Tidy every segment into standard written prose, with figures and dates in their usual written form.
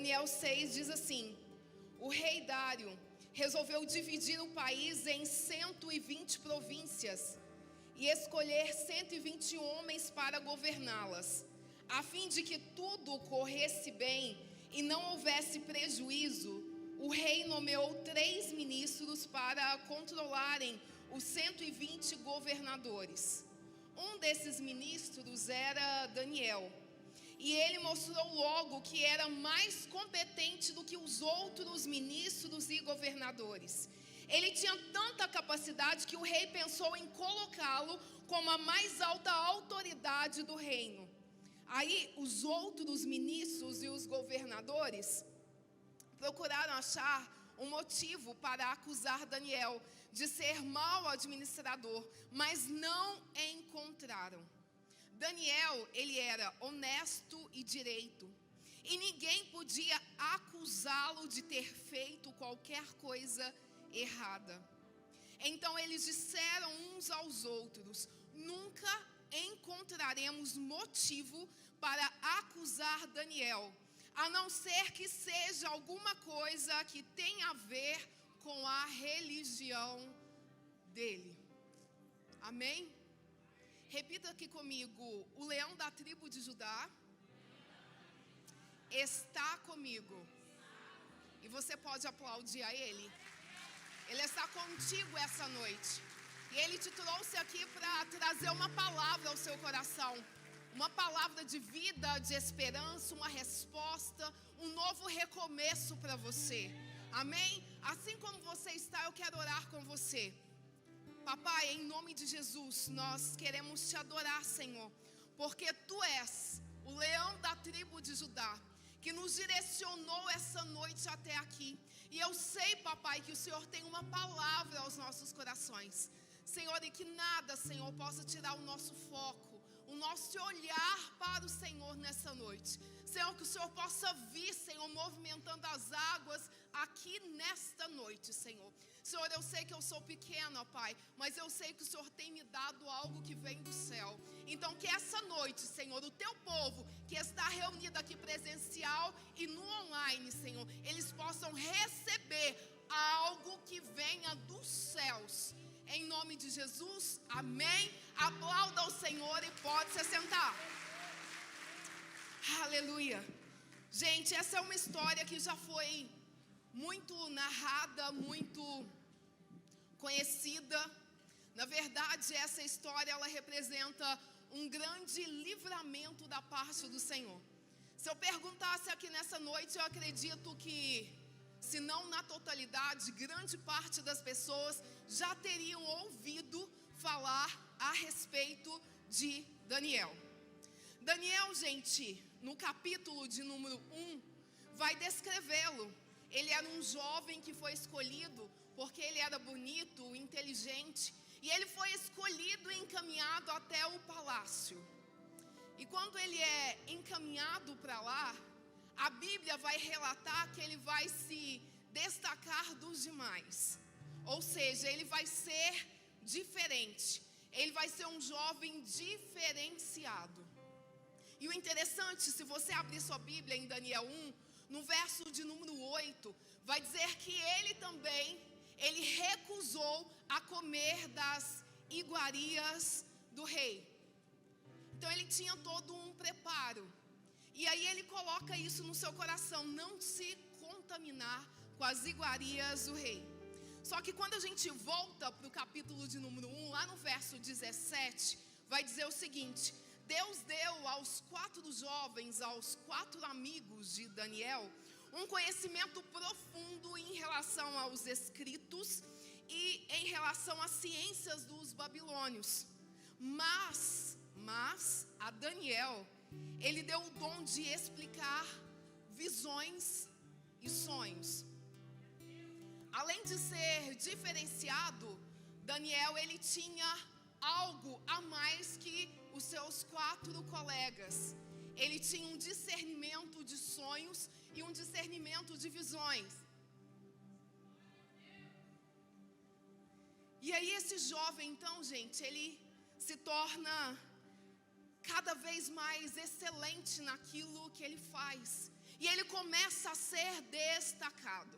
Daniel 6 diz assim: o rei Dário resolveu dividir o país em 120 províncias e escolher 120 homens para governá-las, a fim de que tudo corresse bem e não houvesse prejuízo. O rei nomeou 3 ministros para controlarem os 120 governadores. Um desses ministros era Daniel, e ele mostrou logo que era mais competente do que os outros ministros e governadores. Ele tinha tanta capacidade que o rei pensou em colocá-lo como a mais alta autoridade do reino. Aí os outros ministros e os governadores procuraram achar um motivo para acusar Daniel de ser mau administrador, mas não encontraram. Daniel, ele era honesto e direito, e ninguém podia acusá-lo de ter feito qualquer coisa errada. Então eles disseram uns aos outros: nunca encontraremos motivo para acusar Daniel, a não ser que seja alguma coisa que tenha a ver com a religião dele. Amém? Repita aqui comigo: o leão da tribo de Judá está comigo. E você pode aplaudir a ele. Ele está contigo essa noite. E ele te trouxe aqui para trazer uma palavra ao seu coração. Uma palavra de vida, de esperança, uma resposta, um novo recomeço para você. Amém? Assim como você está, eu quero orar com você. Papai, em nome de Jesus, nós queremos te adorar, Senhor, porque Tu és o leão da tribo de Judá, que nos direcionou essa noite até aqui. E eu sei, papai, que o Senhor tem uma palavra aos nossos corações, Senhor, e que nada, Senhor, possa tirar o nosso foco, o nosso olhar para o Senhor nessa noite. Senhor, que o Senhor possa vir, Senhor, movimentando as águas aqui nesta noite, Senhor. Senhor, eu sei que eu sou pequena, Pai, mas eu sei que o Senhor tem me dado algo que vem do céu. Então que essa noite, Senhor, o Teu povo que está reunido aqui presencial e no online, Senhor, eles possam receber algo que venha dos céus. Em nome de Jesus, amém. Aplauda ao Senhor e pode se sentar. Aleluia. Gente, essa é uma história que já foi muito narrada, muito conhecida. Na verdade, essa história, ela representa um grande livramento da parte do Senhor. Se eu perguntasse aqui nessa noite, eu acredito que, se não na totalidade, grande parte das pessoas já teriam ouvido falar a respeito de Daniel. Daniel, gente, no capítulo de número 1, vai descrevê-lo. Ele era um jovem que foi escolhido porque ele era bonito, inteligente, e ele foi escolhido e encaminhado até o palácio. E quando ele é encaminhado para lá, a Bíblia vai relatar que ele vai se destacar dos demais. Ou seja, ele vai ser diferente. Ele vai ser um jovem diferenciado. E o interessante, se você abrir sua Bíblia em Daniel 1, no verso de número 8, vai dizer que ele também, ele recusou a comer das iguarias do rei. Então ele tinha todo um preparo. E aí ele coloca isso no seu coração: não se contaminar com as iguarias do rei. Só que quando a gente volta para o capítulo de número 1, lá no verso 17, vai dizer o seguinte: Deus deu aos 4 jovens, aos 4 amigos de Daniel, um conhecimento profundo em relação aos escritos e em relação às ciências dos babilônios. Mas a Daniel, ele deu o dom de explicar visões e sonhos. Além de ser diferenciado, Daniel, ele tinha algo a mais que os seus 4 colegas. Ele tinha um discernimento de sonhos e um discernimento de visões. E aí esse jovem, então, gente, ele se torna cada vez mais excelente naquilo que ele faz. e ele começa a ser destacado.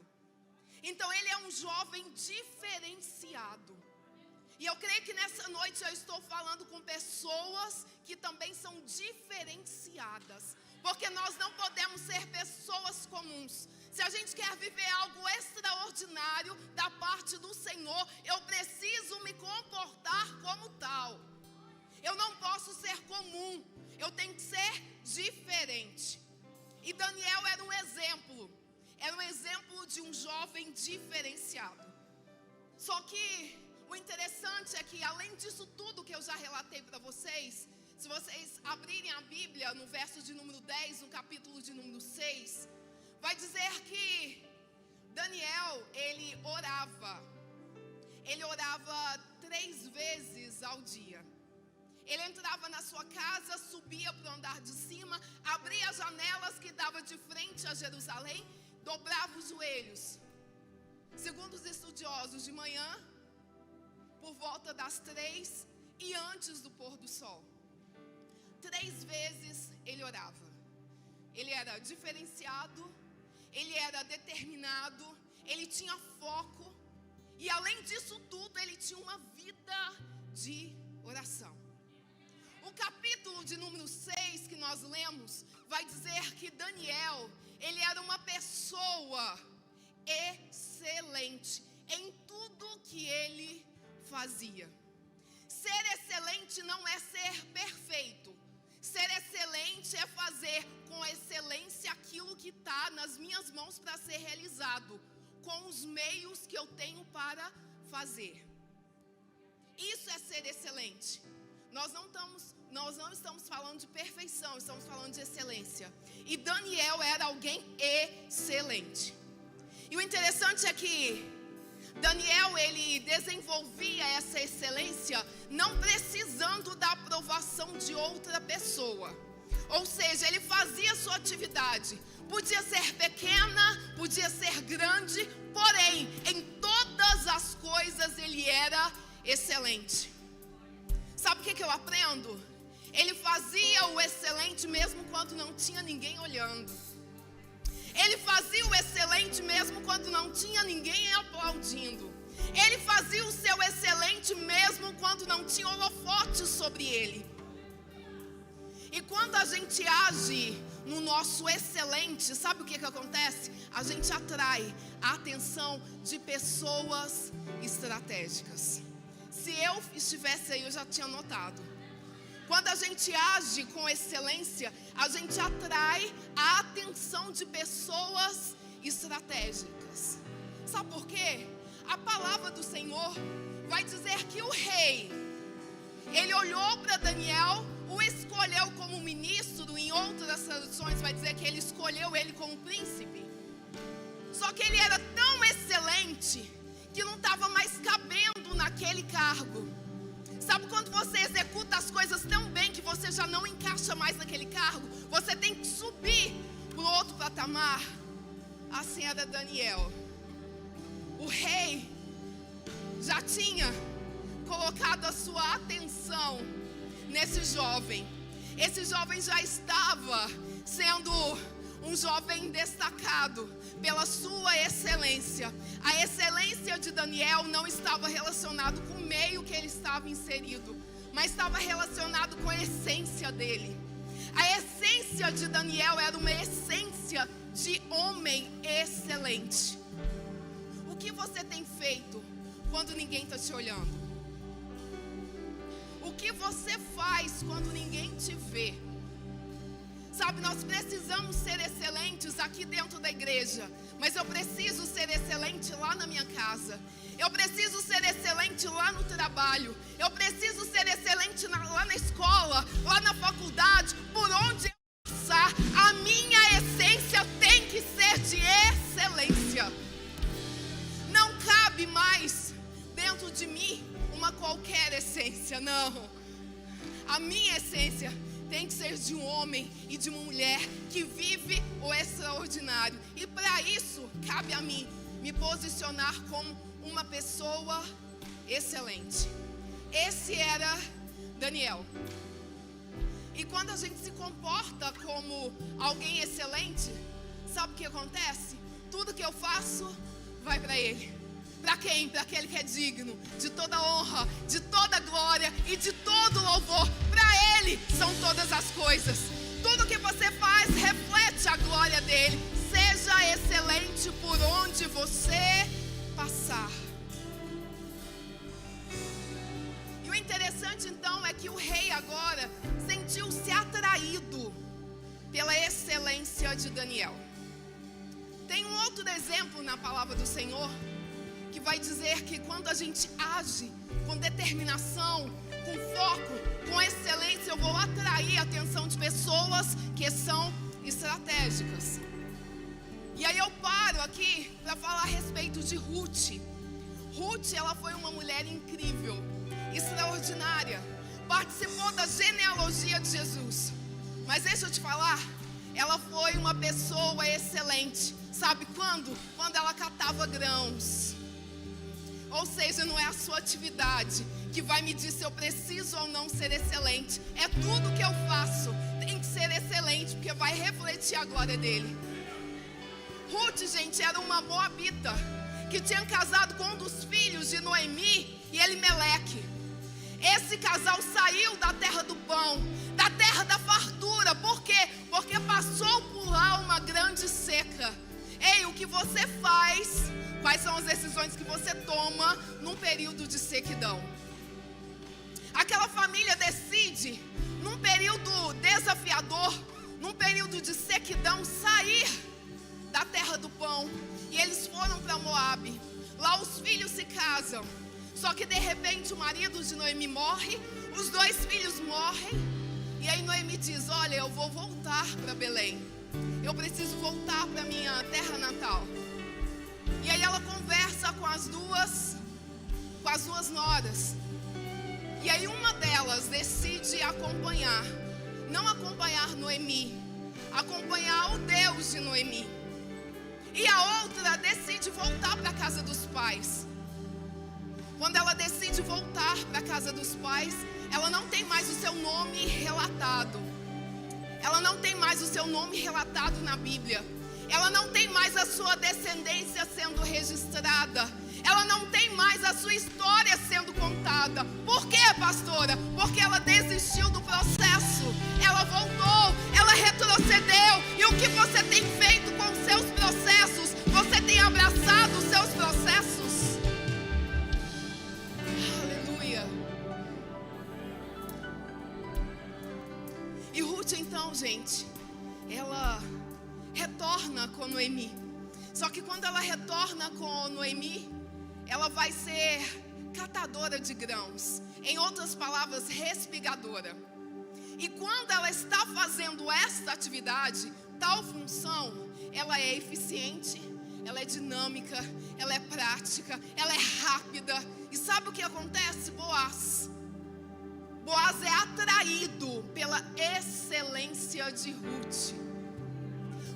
Então ele é um jovem diferenciado. E eu creio que nessa noite eu estou falando com pessoas que também são diferenciadas, porque nós não podemos ser pessoas comuns. Se a gente quer viver algo extraordinário da parte do Senhor, eu preciso me comportar como tal. Eu não posso ser comum, eu tenho que ser diferente. E Daniel era um exemplo de um jovem diferenciado. Só que o interessante é que, além disso tudo que eu já relatei para vocês, se vocês abrirem a Bíblia no verso de número 10, no capítulo de número 6, vai dizer que Daniel, ele orava 3 vezes ao dia. Ele entrava na sua casa, subia para o andar de cima, abria as janelas que davam de frente a Jerusalém, dobrava os joelhos. Segundo os estudiosos, de manhã, por volta das 3 e antes do pôr do sol. 3 vezes ele orava. Ele era diferenciado, ele era determinado, ele tinha foco, e além disso tudo, ele tinha uma vida de oração. O capítulo de número 6 que nós lemos vai dizer que Daniel, ele era uma pessoa excelente em tudo que ele fazia. Ser excelente não é ser perfeito. Ser excelente é fazer com excelência aquilo que está nas minhas mãos para ser realizado, com os meios que eu tenho para fazer. Isso é ser excelente. Nós não estamos falando de perfeição, estamos falando de excelência. E Daniel era alguém excelente. E o interessante é que Daniel, ele desenvolvia essa excelência não precisando da aprovação de outra pessoa. Ou seja, ele fazia sua atividade. Podia ser pequena, podia ser grande, porém, em todas as coisas ele era excelente. Sabe o que eu aprendo? Ele fazia o excelente mesmo quando não tinha ninguém olhando. Ele fazia o excelente mesmo quando não tinha ninguém aplaudindo. Ele fazia o seu excelente mesmo quando não tinha holofote sobre ele. E quando a gente age no nosso excelente, sabe o que acontece? A gente atrai a atenção de pessoas estratégicas. Se eu estivesse aí, eu já tinha notado. Quando a gente age com excelência, a gente atrai a atenção de pessoas estratégicas. Sabe por quê? A palavra do Senhor vai dizer que o rei, ele olhou para Daniel, o escolheu como ministro, em outras traduções vai dizer que ele escolheu ele como príncipe. Só que ele era tão excelente que não estava mais cabendo naquele cargo. Sabe quando você executa as coisas tão bem que você já não encaixa mais naquele cargo? Você tem que subir para o outro patamar. Assim era Daniel. O rei já tinha colocado a sua atenção nesse jovem. Esse jovem já estava sendo um jovem destacado pela sua excelência. A excelência de Daniel não estava relacionada com o meio que ele estava inserido, mas estava relacionado com a essência dele. A essência de Daniel era uma essência de homem excelente. O que você tem feito quando ninguém está te olhando? O que você faz quando ninguém te vê? Sabe, nós precisamos ser excelentes aqui dentro da igreja, mas eu preciso ser excelente lá na minha casa. Eu preciso ser excelente lá no trabalho. Eu preciso ser excelente lá na escola, lá na faculdade, por onde eu passar. A minha essência tem que ser de excelência. Não cabe mais dentro de mim uma qualquer essência, não. A minha essência tem que ser de um homem e de uma mulher que vive o extraordinário. E para isso, cabe a mim me posicionar como uma pessoa excelente. Esse era Daniel. E quando a gente se comporta como alguém excelente, sabe o que acontece? Tudo que eu faço vai para Ele. Para quem? Para aquele que é digno de toda honra, de toda glória e de todo louvor. Para Ele são todas as coisas. Tudo que você faz reflete a glória dEle. Seja excelente por onde você passar. E o interessante então é que o rei agora sentiu-se atraído pela excelência de Daniel. Tem um outro exemplo na palavra do Senhor que vai dizer que quando a gente age com determinação, com foco, com excelência, eu vou atrair a atenção de pessoas que são estratégicas. E aí eu paro aqui para falar a respeito de Ruth. Ruth, ela foi uma mulher incrível, extraordinária, participou da genealogia de Jesus. Mas deixa eu te falar, ela foi uma pessoa excelente. Sabe quando? Quando ela catava grãos. Ou seja, não é a sua atividade que vai medir se eu preciso ou não ser excelente. É tudo que eu faço tem que ser excelente, porque vai refletir a glória dele. Ruth, gente, era uma moabita que tinha casado com um dos filhos de Noemi e Elimeleque. Esse casal saiu da terra do pão, da terra da fartura. Por quê? Porque passou por lá uma grande seca. Ei, o que você faz? Quais são as decisões que você toma num período de sequidão? Aquela família decide, num período desafiador, num período de sequidão, sair da terra do pão. E eles foram para Moabe. Lá os filhos se casam. Só que de repente o marido de Noemi morre, os 2 filhos morrem. E aí Noemi diz: olha, eu vou voltar para Belém. Eu preciso voltar para minha terra natal. E aí ela conversa com as duas noras. E aí uma delas decide acompanhar. Não acompanhar Noemi, acompanhar o Deus de Noemi. E a outra decide voltar para a casa dos pais. Quando ela decide voltar para a casa dos pais, ela não tem mais o seu nome relatado. Ela não tem mais o seu nome relatado na Bíblia. Ela não tem mais a sua descendência sendo registrada. Ela não tem mais a sua história sendo contada. Por quê, pastora? Porque ela desistiu do processo. Ela voltou, ela retrocedeu. E o que você tem feito com os seus processos? Você tem abraçado os seus processos? Aleluia. E Ruth então, gente, ela retorna com Noemi. Só que quando ela retorna com Noemi, ela vai ser catadora de grãos. Em outras palavras, respigadora. E quando ela está fazendo esta atividade, tal função, ela é eficiente, ela é dinâmica, ela é prática, ela é rápida. E sabe o que acontece? Boaz é atraído pela excelência de Ruth.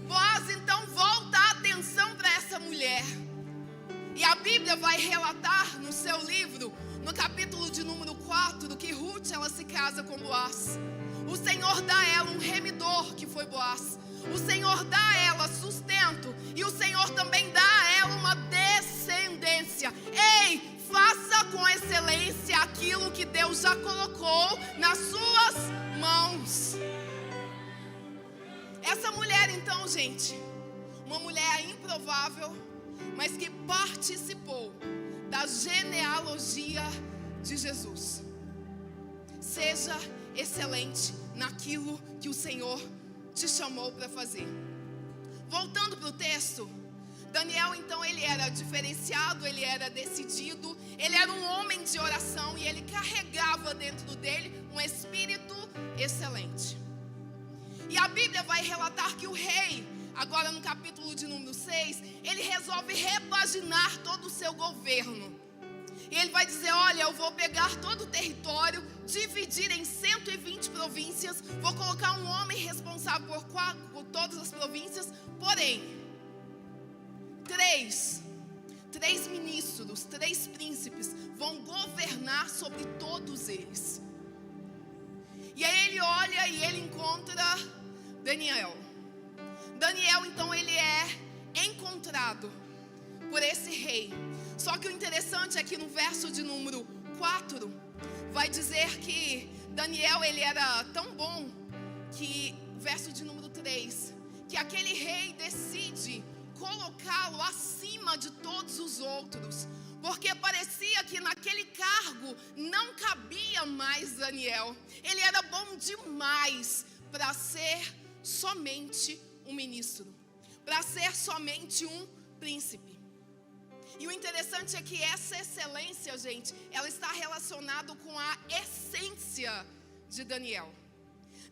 Boaz então volta a atenção para essa mulher. E a Bíblia vai relatar no seu livro, no capítulo de número 4, que Ruth ela se casa com Boaz. O Senhor dá a ela um remidor, que foi Boaz. O Senhor dá a ela sustento. E o Senhor também dá a ela uma descendência. Ei, faça com excelência aquilo que Deus já colocou nas suas mãos. Essa mulher então, gente, uma mulher improvável, mas que participou da genealogia de Jesus. Seja excelente naquilo que o Senhor te chamou para fazer. Voltando para o texto, Daniel então ele era diferenciado, ele era decidido, ele era um homem de oração e ele carregava dentro dele um espírito excelente. E a Bíblia vai relatar que o rei, agora no capítulo de número 6, ele resolve repaginar todo o seu governo. E ele vai dizer: olha, eu vou pegar todo o território, dividir em 120 províncias, vou colocar um homem responsável por todas as províncias, porém, três ministros, 3 príncipes vão governar sobre todos eles. E aí ele olha e ele encontra Daniel. Daniel, então, ele é encontrado por esse rei. Só que o interessante é que no verso de número 4, vai dizer que Daniel, ele era tão bom, que, verso de número 3, que aquele rei decide colocá-lo acima de todos os outros, porque parecia que naquele cargo não cabia mais Daniel. Ele era bom demais para ser somente um ministro, para ser somente um príncipe. E o interessante é que essa excelência, gente, ela está relacionada com a essência de Daniel.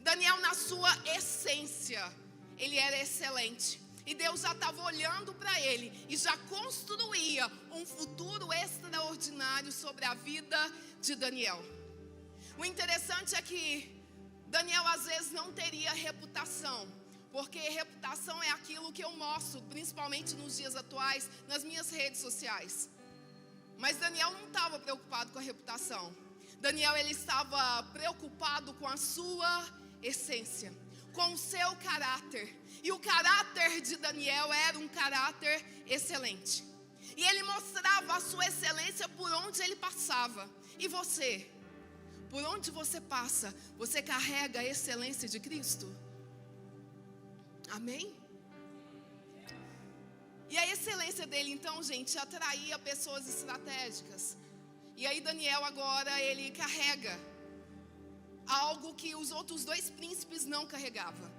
Daniel, na sua essência, ele era excelente. E Deus já estava olhando para ele e já construía um futuro extraordinário sobre a vida de Daniel. O interessante é que Daniel às vezes não teria reputação, porque reputação é aquilo que eu mostro, principalmente nos dias atuais, nas minhas redes sociais. Mas Daniel não estava preocupado com a reputação. Daniel, ele estava preocupado com a sua essência, com o seu caráter. E o caráter de Daniel era um caráter excelente. E ele mostrava a sua excelência por onde ele passava. E você? Por onde você passa, você carrega a excelência de Cristo? Amém? E a excelência dele, então, gente, atraía pessoas estratégicas. E aí Daniel agora, ele carrega algo que os outros dois príncipes não carregavam.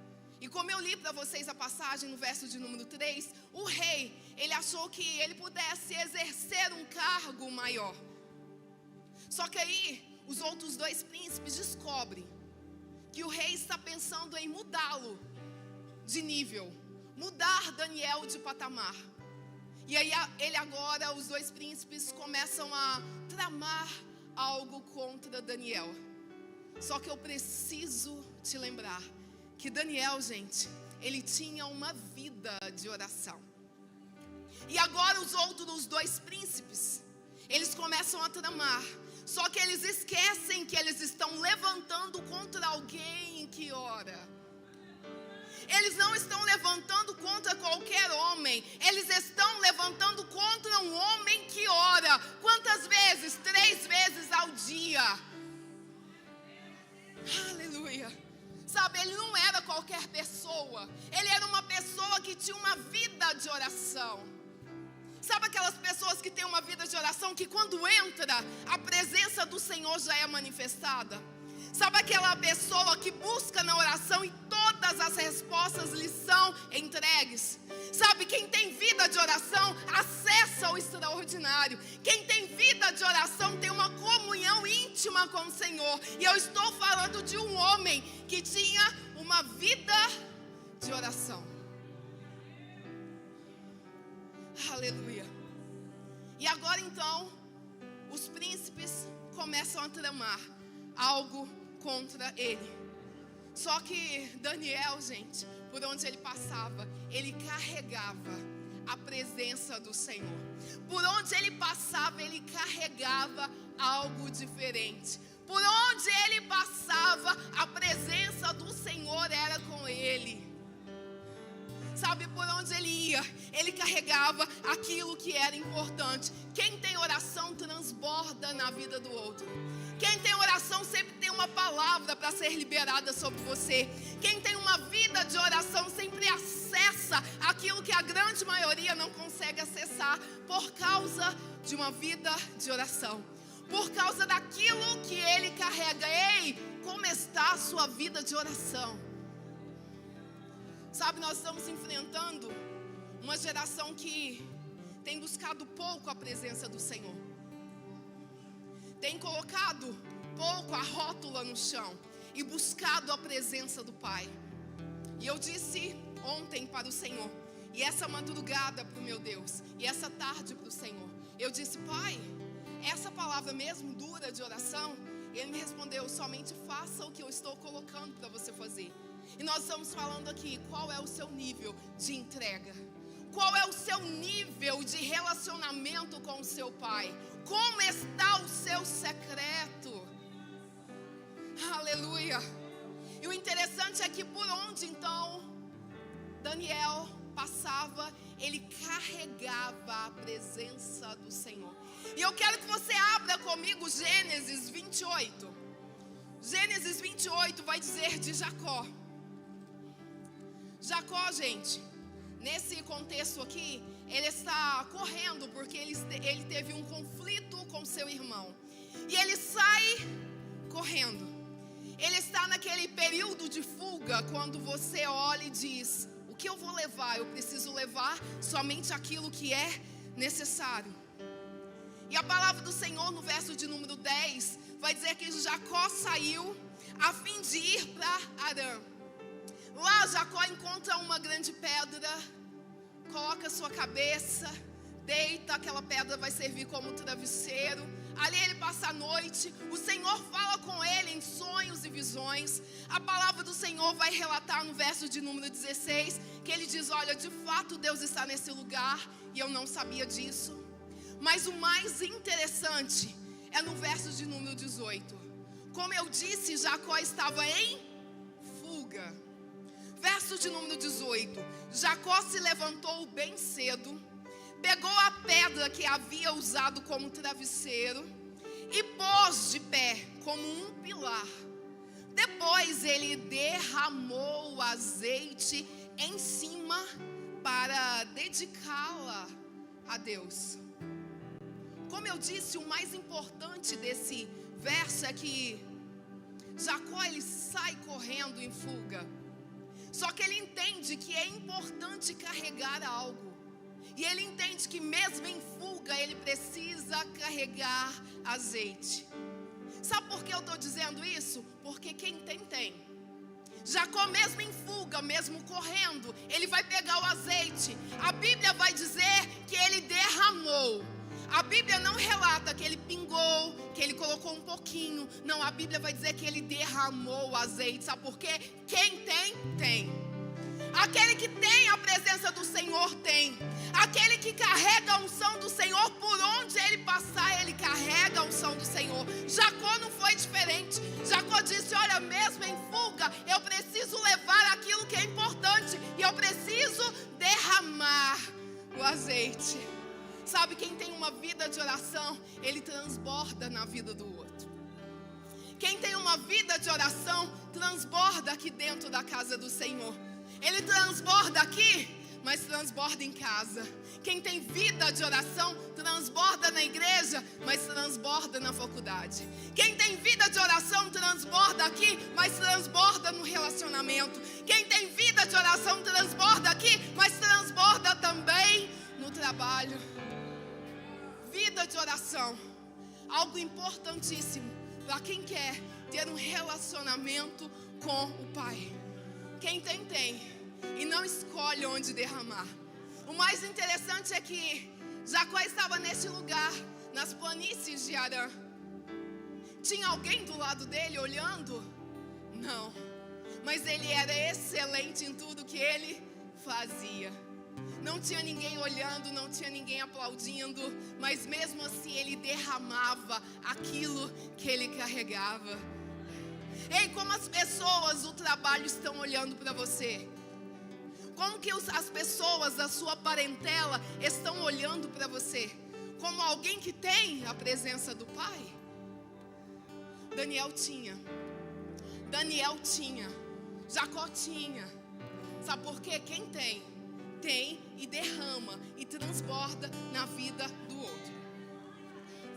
E como eu li para vocês a passagem no verso de número 3, o rei, ele achou que ele pudesse exercer um cargo maior. Só que aí, os outros dois príncipes descobrem que o rei está pensando em mudá-lo de nível, mudar Daniel de patamar. E aí ele agora, os dois príncipes começam a tramar algo contra Daniel. Só que eu preciso te lembrar que Daniel, gente, ele tinha uma vida de oração. E agora os outros dois príncipes, eles começam a tramar. Só que eles esquecem que eles estão levantando contra alguém que ora. Eles não estão levantando contra qualquer homem. Eles estão levantando contra um homem que ora. Quantas vezes? 3 vezes ao dia. Aleluia. Sabe, ele não era qualquer pessoa. Ele era uma pessoa que tinha uma vida de oração. Sabe aquelas pessoas que têm uma vida de oração que quando entra, a presença do Senhor já é manifestada? Sabe aquela pessoa que busca na oração e todas as respostas lhe são entregues? Sabe, quem tem vida de oração acessa o extraordinário. Quem tem vida de oração tem uma comunhão íntima com o Senhor. E eu estou falando de um homem que tinha uma vida de oração. Aleluia. E agora então, os príncipes começam a tramar algo contra ele. Só que Daniel, gente, por onde ele passava, ele carregava a presença do Senhor. Por onde ele passava, ele carregava algo diferente. Por onde ele passava, a presença do Senhor era com ele. Sabe, por onde ele ia, ele carregava aquilo que era importante. Quem tem oração transborda na vida do outro. Quem tem oração sempre tem uma palavra para ser liberada sobre você. Quem tem uma vida de oração sempre acessa aquilo que a grande maioria não consegue acessar por causa de uma vida de oração. Por causa daquilo que ele carrega. Ei, como está a sua vida de oração? Sabe, nós estamos enfrentando uma geração que tem buscado pouco a presença do Senhor. Tem colocado pouco a rótula no chão e buscado a presença do Pai. E eu disse ontem para o Senhor, e essa madrugada para o meu Deus, e essa tarde para o Senhor, eu disse: Pai, essa palavra mesmo dura de oração? Ele me respondeu: somente faça o que eu estou colocando para você fazer. E nós estamos falando aqui, qual é o seu nível de entrega? Qual é o seu nível de relacionamento com o seu Pai? Como está o seu secreto? Aleluia. E o interessante é que por onde então Daniel passava, ele carregava a presença do Senhor. E eu quero que você abra comigo Gênesis 28. Gênesis 28 vai dizer de Jacó. Jacó, gente, nesse contexto aqui, ele está correndo porque ele teve um conflito com seu irmão. E ele sai correndo. Ele está naquele período de fuga, quando você olha e diz: o que eu vou levar? Eu preciso levar somente aquilo que é necessário. E a palavra do Senhor no verso de número 10 vai dizer que Jacó saiu a fim de ir para Harã. Lá Jacó encontra uma grande pedra, coloca sua cabeça, deita, aquela pedra vai servir como travesseiro. Ali ele passa a noite, o Senhor fala com ele em sonhos e visões. A palavra do Senhor vai relatar no verso de número 16, que ele diz: olha, de fato Deus está nesse lugar, e eu não sabia disso. Mas o mais interessante é no verso de número 18. Como eu disse, Jacó estava em fuga. Verso de número 18. Jacó se levantou bem cedo, pegou a pedra que havia usado como travesseiro e pôs de pé como um pilar. Depois ele derramou azeite em cima para dedicá-la a Deus. Como eu disse, o mais importante desse verso é que Jacó, ele sai correndo em fuga. Só que ele entende que é importante carregar algo. E ele entende que mesmo em fuga, ele precisa carregar azeite. Sabe por que eu estou dizendo isso? Porque quem tem, tem. Jacó, mesmo em fuga, mesmo correndo, ele vai pegar o azeite. A Bíblia vai dizer que ele derramou. A Bíblia não relata que ele pingou, que ele colocou um pouquinho. Não, a Bíblia vai dizer que ele derramou o azeite. Sabe por quê? Quem tem, tem. Aquele que tem a presença do Senhor tem. Aquele que carrega a unção do Senhor, por onde ele passar, ele carrega a unção do Senhor. Jacó não foi diferente. Jacó disse: olha, mesmo em fuga, eu preciso levar aquilo que é importante, e eu preciso derramar o azeite. Sabe, quem tem uma vida de oração, ele transborda na vida do outro. Quem tem uma vida de oração, transborda aqui dentro da casa do Senhor. Ele transborda aqui, mas transborda em casa. Quem tem vida de oração, transborda na igreja, mas transborda na faculdade. Quem tem vida de oração, transborda aqui, mas transborda no relacionamento. Quem tem vida de oração, transborda aqui, mas transborda também no trabalho. Vida de oração, algo importantíssimo para quem quer ter um relacionamento com o Pai. Quem tem, tem, e não escolhe onde derramar. O mais interessante é que Jacó estava nesse lugar, nas planícies de Harã. Tinha alguém do lado dele olhando? Não, mas ele era excelente em tudo que ele fazia. Não tinha ninguém olhando, não tinha ninguém aplaudindo, mas mesmo assim ele derramava aquilo que ele carregava. Ei, como as pessoas do trabalho estão olhando para você? Como que as pessoas da sua parentela estão olhando para você? Como alguém que tem a presença do Pai? Daniel tinha. Jacó tinha. Sabe por quê? Quem tem, tem e derrama e transborda na vida do outro.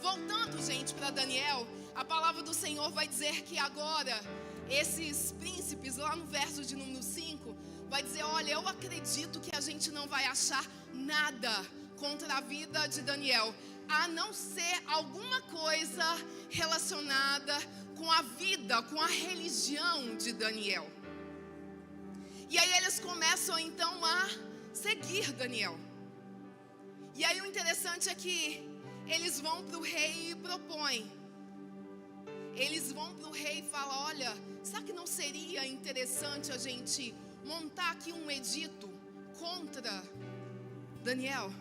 Voltando, gente, para Daniel, a palavra do Senhor vai dizer que agora esses príncipes, lá no verso de número 5, vai dizer: olha, eu acredito que a gente não vai achar nada contra a vida de Daniel, a não ser alguma coisa relacionada com a vida, com a religião de Daniel. E aí eles começam então a seguir Daniel. E aí o interessante é que eles vão para o rei e propõem. Eles vão para o rei e falam: olha, será que não seria interessante a gente montar aqui um edito contra Daniel?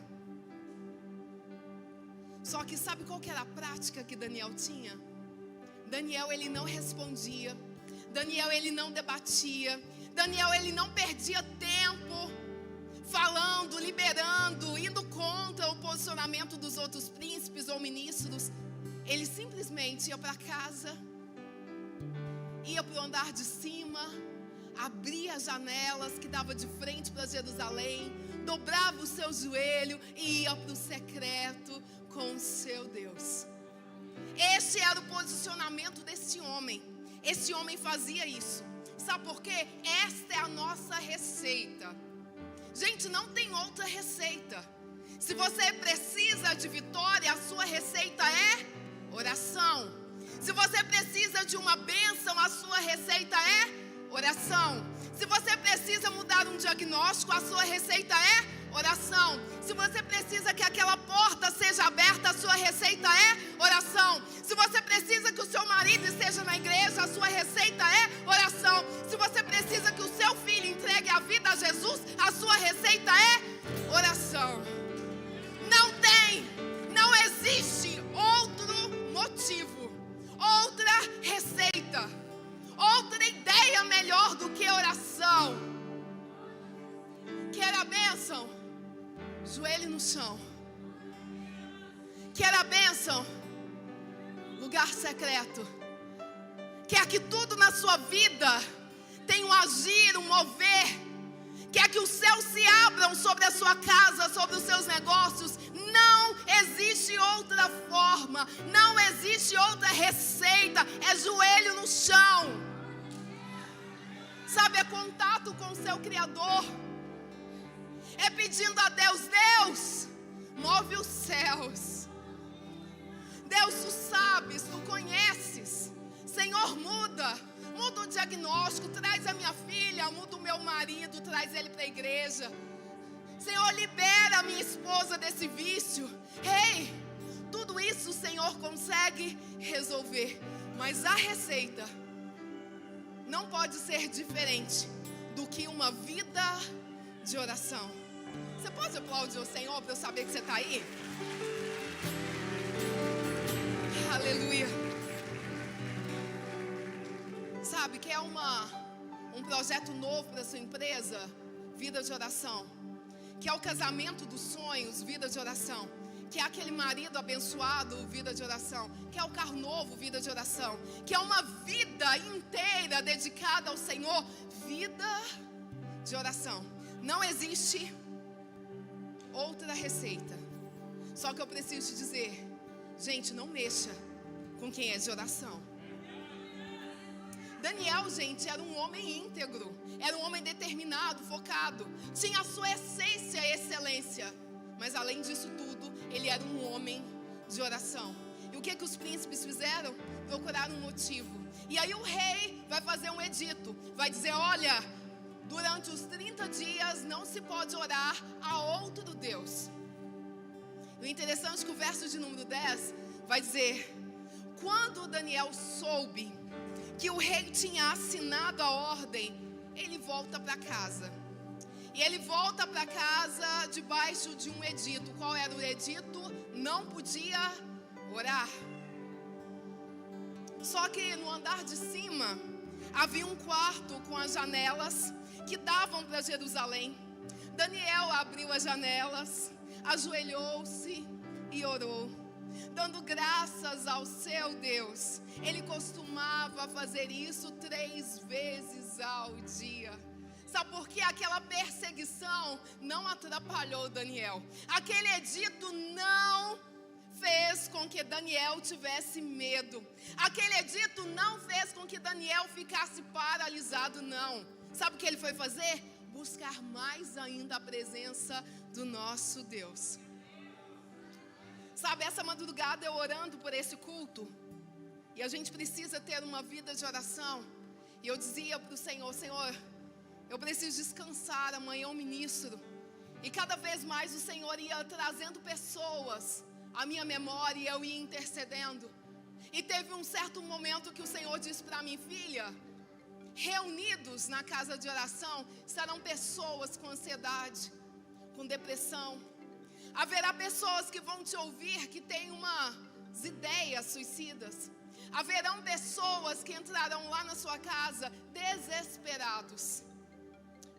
Só que sabe qual que era a prática que Daniel tinha? Daniel, ele não respondia. Daniel, ele não debatia. Daniel, ele não perdia tempo falando, liberando, indo contra o posicionamento dos outros príncipes ou ministros. Ele simplesmente ia para casa, ia para o andar de cima, abria as janelas que dava de frente para Jerusalém, dobrava o seu joelho e ia para o secreto com o seu Deus. Esse era o posicionamento desse homem. Esse homem fazia isso. Sabe por quê? Esta é a nossa receita. Gente, não tem outra receita. Se você precisa de vitória, a sua receita é oração. Se você precisa de uma bênção, a sua receita é oração. Se você precisa mudar um diagnóstico, a sua receita é oração. Se você precisa que aquela porta seja aberta, a sua receita é oração. Se você precisa que o seu marido esteja na igreja, a sua receita é oração. Se você precisa que o seu filho entregue a vida a Jesus, a sua receita é oração. Não existe outro motivo, outra receita, outra ideia melhor do que oração. Quer a bênção? Joelho no chão. Quer a bênção? Lugar secreto. Quer que tudo na sua vida tenha um agir, um mover. Quer que os céus se abram sobre a sua casa, sobre os seus negócios. Não existe outra forma, não existe outra receita. É joelho no chão. Sabe, é contato com o seu Criador. É pedindo a Deus, Deus, move os céus. Deus, tu sabes, tu conheces. Senhor, muda o diagnóstico, traz a minha filha, muda o meu marido, traz ele para a igreja. Senhor, libera a minha esposa desse vício. Ei, tudo isso o Senhor consegue resolver. Mas a receita não pode ser diferente do que uma vida de oração. Você pode aplaudir o Senhor para eu saber que você está aí? Aleluia. Sabe que é um projeto novo para a sua empresa? Vida de oração. Que é o casamento dos sonhos, vida de oração. Que é aquele marido abençoado, vida de oração. Que é o carro novo, vida de oração. Que é uma vida inteira dedicada ao Senhor, vida de oração. Não existe outra receita. Só que eu preciso te dizer, gente, não mexa com quem é de oração. Daniel, gente, era um homem íntegro, era um homem determinado, focado, tinha a sua essência e excelência, mas além disso tudo, ele era um homem de oração. E o que os príncipes fizeram? Procuraram um motivo. E aí o rei vai fazer um edito, vai dizer, olha, durante os 30 dias não se pode orar a outro Deus. O interessante é que o verso de número 10 vai dizer, quando Daniel soube que o rei tinha assinado a ordem, ele volta para casa. E ele volta para casa debaixo de um edito. Qual era o edito? Não podia orar. Só que no andar de cima havia um quarto com as janelas que davam para Jerusalém. Daniel abriu as janelas, ajoelhou-se e orou, dando graças ao seu Deus. Ele costumava fazer isso 3 vezes ao dia. Sabe por quê? Aquela perseguição não atrapalhou Daniel. Aquele edito não fez com que Daniel tivesse medo. Aquele edito não fez com que Daniel ficasse paralisado, não. Sabe o que ele foi fazer? Buscar mais ainda a presença do nosso Deus. Sabe, essa madrugada eu orando por esse culto, e a gente precisa ter uma vida de oração. E eu dizia para o Senhor, Senhor, eu preciso descansar, amanhã eu ministro. E cada vez mais o Senhor ia trazendo pessoas à minha memória e eu ia intercedendo. E teve um certo momento que o Senhor disse para mim, filha, reunidos na casa de oração estarão pessoas com ansiedade, com depressão. Haverá pessoas que vão te ouvir que têm umas ideias suicidas. Haverão pessoas que entrarão lá na sua casa desesperados.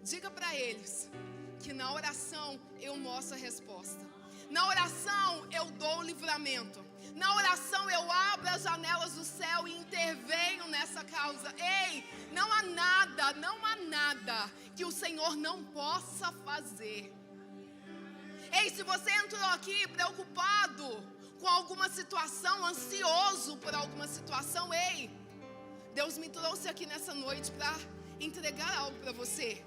Diga para eles que na oração eu mostro a resposta. Na oração eu dou o livramento. Na oração eu abro as janelas do céu e intervenho nessa causa. Ei, não há nada que o Senhor não possa fazer. Ei, se você entrou aqui preocupado com alguma situação, ansioso por alguma situação, ei, Deus me trouxe aqui nessa noite para entregar algo para você.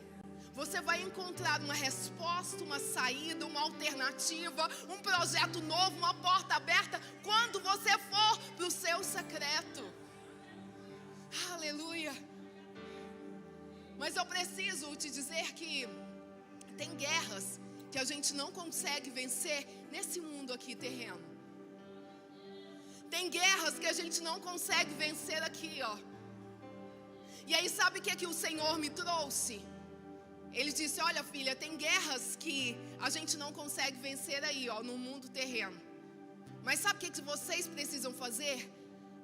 Você vai encontrar uma resposta, uma saída, uma alternativa, um projeto novo, uma porta aberta, quando você for para o seu secreto. Aleluia. Mas eu preciso te dizer que tem guerras que a gente não consegue vencer nesse mundo aqui terreno. Tem guerras que a gente não consegue vencer aqui, ó. E aí sabe o que o Senhor me trouxe? Ele disse, olha filha, tem guerras que a gente não consegue vencer aí, ó, no mundo terreno. Mas sabe o que vocês precisam fazer?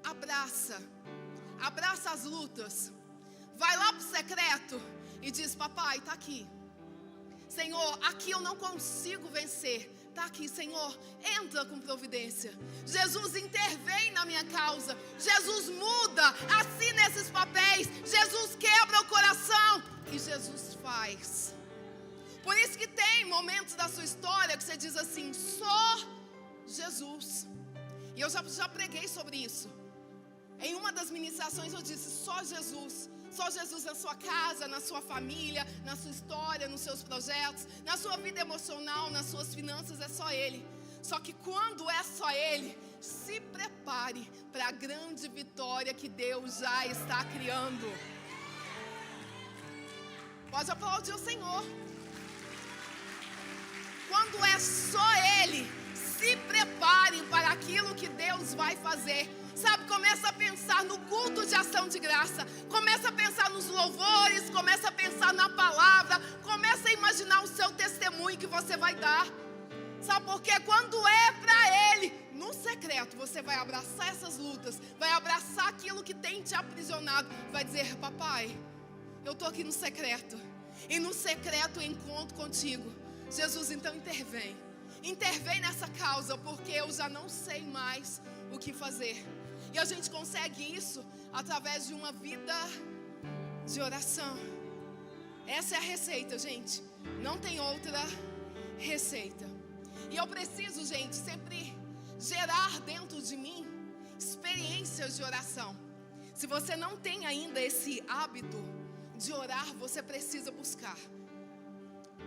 Abraça as lutas. Vai lá pro secreto e diz, papai, tá aqui. Senhor, aqui eu não consigo vencer. Tá aqui, Senhor, entra com providência. Jesus intervém na minha causa. Jesus muda, assina esses papéis. Jesus quebra o coração. E Jesus faz. Por isso que tem momentos da sua história que você diz assim, só Jesus. E eu já preguei sobre isso. Em uma das ministrações eu disse, só Jesus. Só Jesus na sua casa, na sua família, na sua história, nos seus projetos, na sua vida emocional, nas suas finanças, é só Ele. Só que quando é só Ele, se prepare para a grande vitória que Deus já está criando. Pode aplaudir o Senhor. Quando é só Ele, se prepare para aquilo que Deus vai fazer. Sabe, começa a pensar no culto de ação de graça. Começa a pensar nos louvores, começa a pensar na palavra, começa a imaginar o seu testemunho que você vai dar. Sabe por quê? Quando é para Ele, no secreto, você vai abraçar essas lutas, vai abraçar aquilo que tem te aprisionado, vai dizer, papai, eu estou aqui no secreto. E no secreto eu encontro contigo. Jesus, então intervém. Intervém nessa causa, porque eu já não sei mais o que fazer. E a gente consegue isso através de uma vida de oração. Essa é a receita, gente. Não tem outra receita. E eu preciso, gente, sempre gerar dentro de mim experiências de oração. Se você não tem ainda esse hábito de orar, você precisa buscar.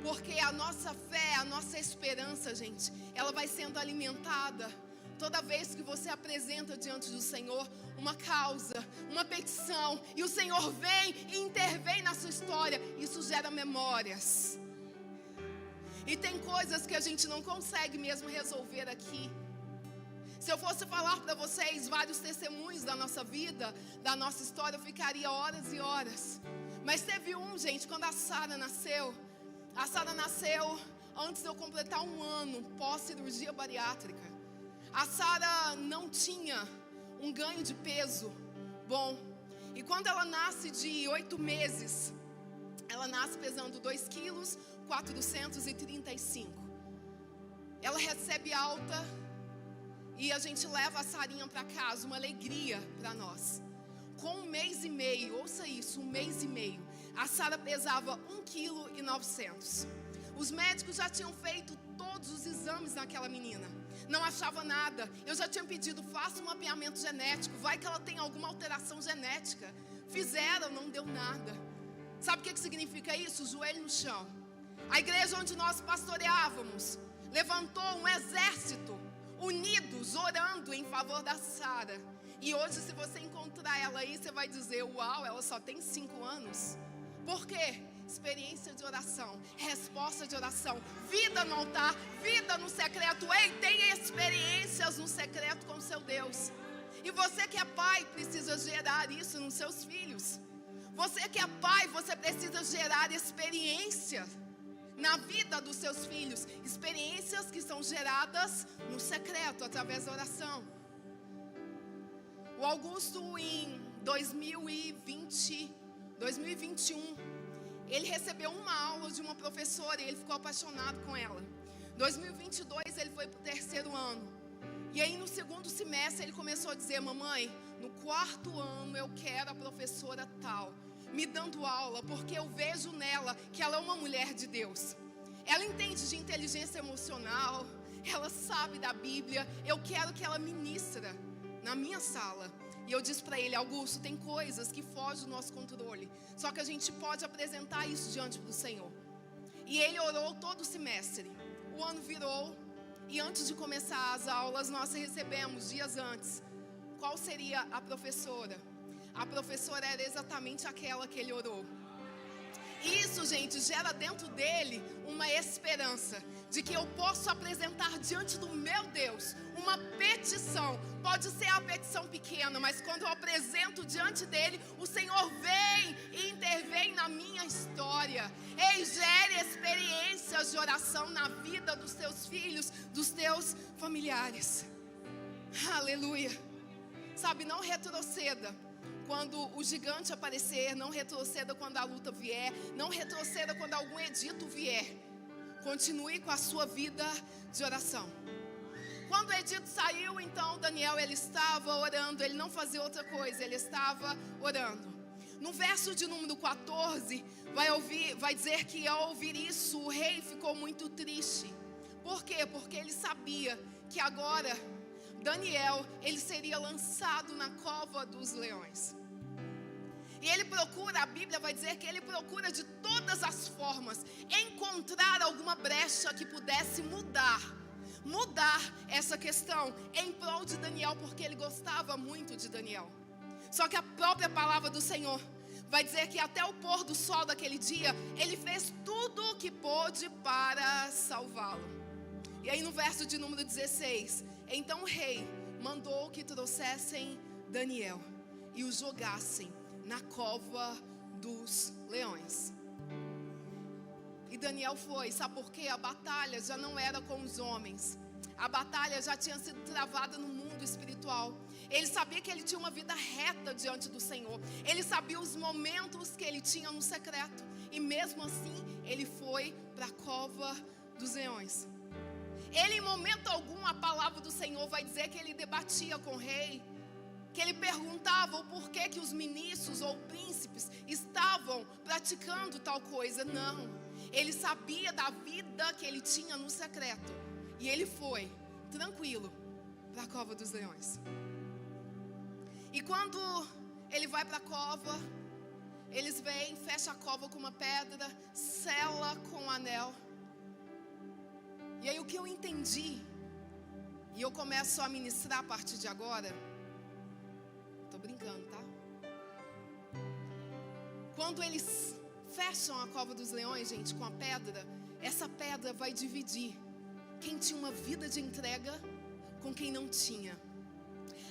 Porque a nossa fé, a nossa esperança, gente, ela vai sendo alimentada toda vez que você apresenta diante do Senhor uma causa, uma petição, e o Senhor vem e intervém na sua história. Isso gera memórias. E tem coisas que a gente não consegue mesmo resolver aqui. Se eu fosse falar para vocês vários testemunhos da nossa vida, da nossa história, eu ficaria horas e horas. Mas teve um, gente, quando a Sara nasceu. A Sara nasceu antes de eu completar 1 ano pós-cirurgia bariátrica. A Sara não tinha um ganho de peso bom. E quando ela nasce de 8 meses, ela nasce pesando 2,435 kg. Ela recebe alta e a gente leva a Sarinha para casa, uma alegria para nós. Com 1 mês e meio, ouça isso, 1 mês e meio, a Sara pesava 1,9 kg. Os médicos já tinham feito todos os exames naquela menina. Não achava nada. Eu já tinha pedido, faça um mapeamento genético. Vai que ela tem alguma alteração genética. Fizeram, não deu nada. Sabe o que significa isso? O joelho no chão. A igreja onde nós pastoreávamos levantou um exército, unidos, orando em favor da Sara. E hoje, se você encontrar ela aí, você vai dizer, uau, ela só tem 5 anos. Por quê? Experiência de oração, resposta de oração, vida no altar, vida no secreto. Ei, tenha experiências no secreto com seu Deus. E você que é pai, precisa gerar isso nos seus filhos. Você que é pai, você precisa gerar experiência na vida dos seus filhos. Experiências que são geradas no secreto, através da oração. O Augusto, em 2021, ele recebeu uma aula de uma professora e ele ficou apaixonado com ela. 2022 ele foi para o 3º ano. E aí no 2º semestre ele começou a dizer: mamãe, no 4º ano eu quero a professora tal me dando aula, porque eu vejo nela que ela é uma mulher de Deus. Ela entende de inteligência emocional, ela sabe da Bíblia, eu quero que ela ministra na minha sala. E eu disse para ele: Augusto, tem coisas que fogem do nosso controle, só que a gente pode apresentar isso diante do Senhor. E ele orou todo o semestre. O ano virou e antes de começar as aulas nós recebemos dias antes qual seria a professora. A professora era exatamente aquela que ele orou. Isso, gente, gera dentro dele uma esperança de que eu posso apresentar diante do meu Deus uma petição. Pode ser a petição pequena, mas quando eu apresento diante dele, o Senhor vem e intervém na minha história. Ei, gere experiências de oração na vida dos teus filhos, dos teus familiares. Aleluia. Sabe, não retroceda quando o gigante aparecer, não retroceda quando a luta vier, não retroceda quando algum edito vier. Continue com a sua vida de oração. Quando o edito saiu, então Daniel, ele estava orando, ele não fazia outra coisa, ele estava orando. No verso de número 14, vai dizer que ao ouvir isso, o rei ficou muito triste. Por quê? Porque ele sabia que agora Daniel, ele seria lançado na cova dos leões. E ele procura, a Bíblia vai dizer que ele procura de todas as formas encontrar alguma brecha que pudesse mudar essa questão em prol de Daniel, porque ele gostava muito de Daniel. Só que a própria palavra do Senhor vai dizer que até o pôr do sol daquele dia, ele fez tudo o que pôde para salvá-lo. E aí no verso de número 16, então o rei mandou que trouxessem Daniel e o jogassem na cova dos leões. E Daniel foi, sabe por quê? A batalha já não era com os homens. A batalha já tinha sido travada no mundo espiritual. Ele sabia que ele tinha uma vida reta diante do Senhor. Ele sabia os momentos que ele tinha no secreto. E mesmo assim, ele foi para a cova dos leões. Ele, em momento algum, a palavra do Senhor vai dizer que ele debatia com o rei, que ele perguntava o porquê que os ministros ou príncipes estavam praticando tal coisa. Não, ele sabia da vida que ele tinha no secreto. E ele foi, tranquilo, para a cova dos leões. E quando ele vai para a cova, eles vêm, fecham a cova com uma pedra, sela com um anel. E aí o que eu entendi, e eu começo a ministrar a partir de agora, tô brincando, tá? Quando eles fecham a cova dos leões, gente, com a pedra, essa pedra vai dividir quem tinha uma vida de entrega com quem não tinha.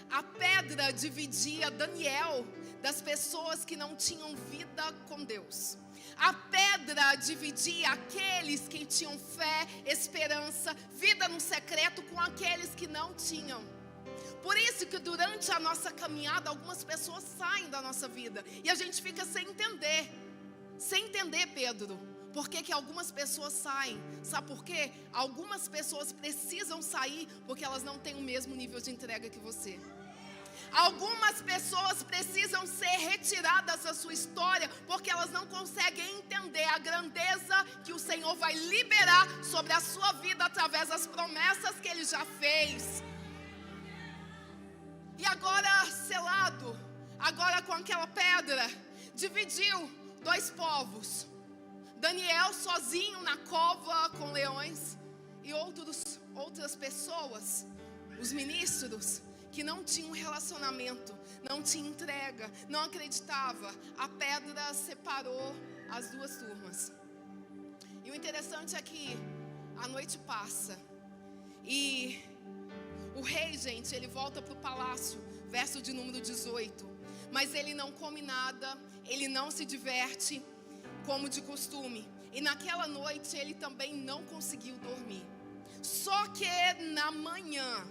A pedra dividia Daniel das pessoas que não tinham vida com Deus. A pedra dividia aqueles que tinham fé, esperança, vida no secreto com aqueles que não tinham. Por isso que durante a nossa caminhada, algumas pessoas saem da nossa vida. E a gente fica sem entender, Pedro. Por que algumas pessoas saem? Sabe por quê? Algumas pessoas precisam sair porque elas não têm o mesmo nível de entrega que você. Algumas pessoas precisam ser retiradas da sua história porque elas não conseguem entender a grandeza que o Senhor vai liberar sobre a sua vida através das promessas que Ele já fez. E agora selado, agora com aquela pedra, dividiu dois povos. Daniel sozinho na cova com leões e outras pessoas, os ministros, que não tinham relacionamento, não tinha entrega, não acreditava. A pedra separou as duas turmas. E o interessante é que a noite passa e o rei, gente, ele volta para o palácio, verso de número 18. Mas ele não come nada, ele não se diverte como de costume. E naquela noite ele também não conseguiu dormir. Só que na manhã,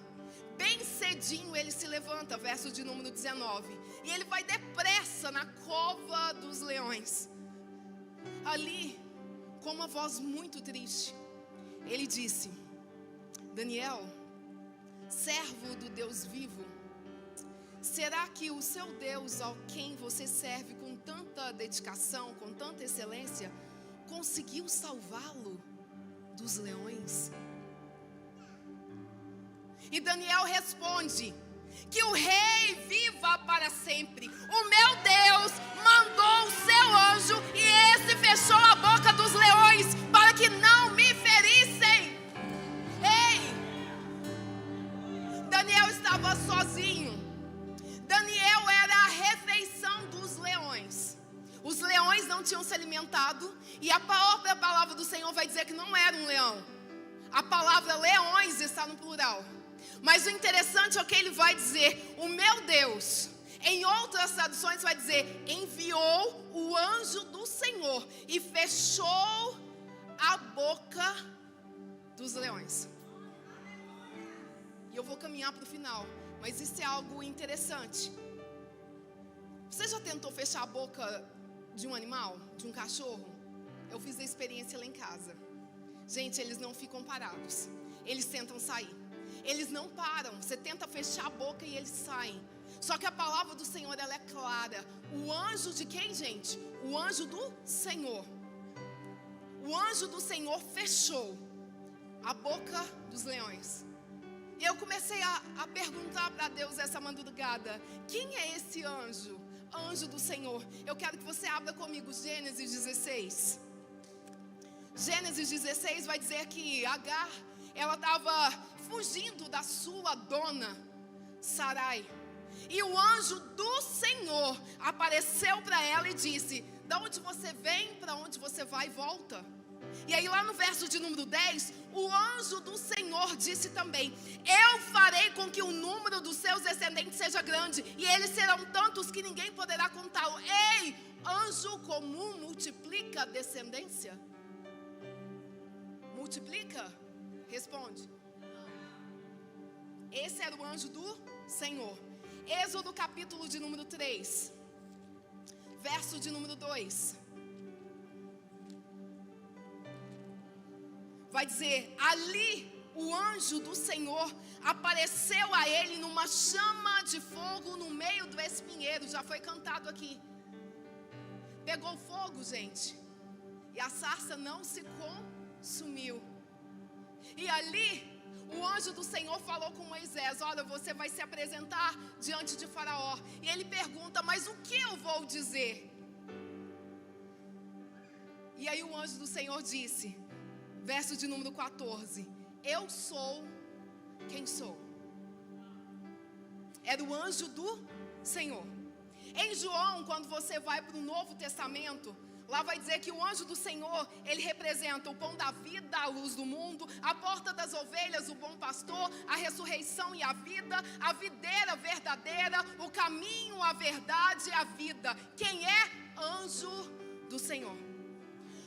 bem cedinho, ele se levanta, verso de número 19. E ele vai depressa na cova dos leões. ali, com uma voz muito triste, ele disse: Daniel, servo do Deus vivo, será que o seu Deus, ao quem você serve com tanta dedicação, com tanta excelência, conseguiu salvá-lo dos leões? E Daniel responde: que o rei viva para sempre. O meu Deus mandou o seu anjo e esse fechou a boca dos leões para que não me ferissem. Ei, Daniel estava sozinho. Daniel era a refeição dos leões. Os leões não tinham se alimentado, e a própria palavra do Senhor vai dizer que não era um leão. A palavra leões está no plural. Mas o interessante é o que ele vai dizer: o meu Deus. Em outras traduções vai dizer: enviou o anjo do Senhor e fechou a boca dos leões. E eu vou caminhar para o final, mas isso é algo interessante. Você já tentou fechar a boca de um animal, de um cachorro? Eu fiz a experiência lá em casa. Gente, eles não ficam parados, eles tentam sair. Eles não param, você tenta fechar a boca e eles saem. Só que a palavra do Senhor, ela é clara. O anjo de quem, gente? O anjo do Senhor. O anjo do Senhor fechou a boca dos leões. E eu comecei a perguntar para Deus essa madrugada: quem é esse anjo? Anjo do Senhor. Eu quero que você abra comigo Gênesis 16. Gênesis 16 vai dizer que Agar, ela estava fugindo da sua dona Sarai. E o anjo do Senhor apareceu para ela e disse: da onde você vem, para onde você vai, volta. E aí lá no verso de número 10, o anjo do Senhor disse também: eu farei com que o número dos seus descendentes seja grande, e eles serão tantos que ninguém poderá contá-lo. Ei, anjo comum multiplica a descendência? Multiplica? Responde. Esse era o anjo do Senhor. Êxodo capítulo de número 3, verso de número 2. Vai dizer: ali o anjo do Senhor apareceu a ele numa chama de fogo no meio do espinheiro. Já foi cantado aqui. Pegou fogo, gente, e a sarça não se consumiu. E ali o anjo do Senhor falou com Moisés: olha, você vai se apresentar diante de Faraó. E ele pergunta: mas o que eu vou dizer? E aí o anjo do Senhor disse, verso de número 14: eu sou quem sou. Era o anjo do Senhor. Em João, quando você vai para o Novo Testamento, lá vai dizer que o anjo do Senhor, ele representa o pão da vida, a luz do mundo, a porta das ovelhas, o bom pastor, a ressurreição e a vida, a videira verdadeira, o caminho, a verdade e a vida. Quem é anjo do Senhor?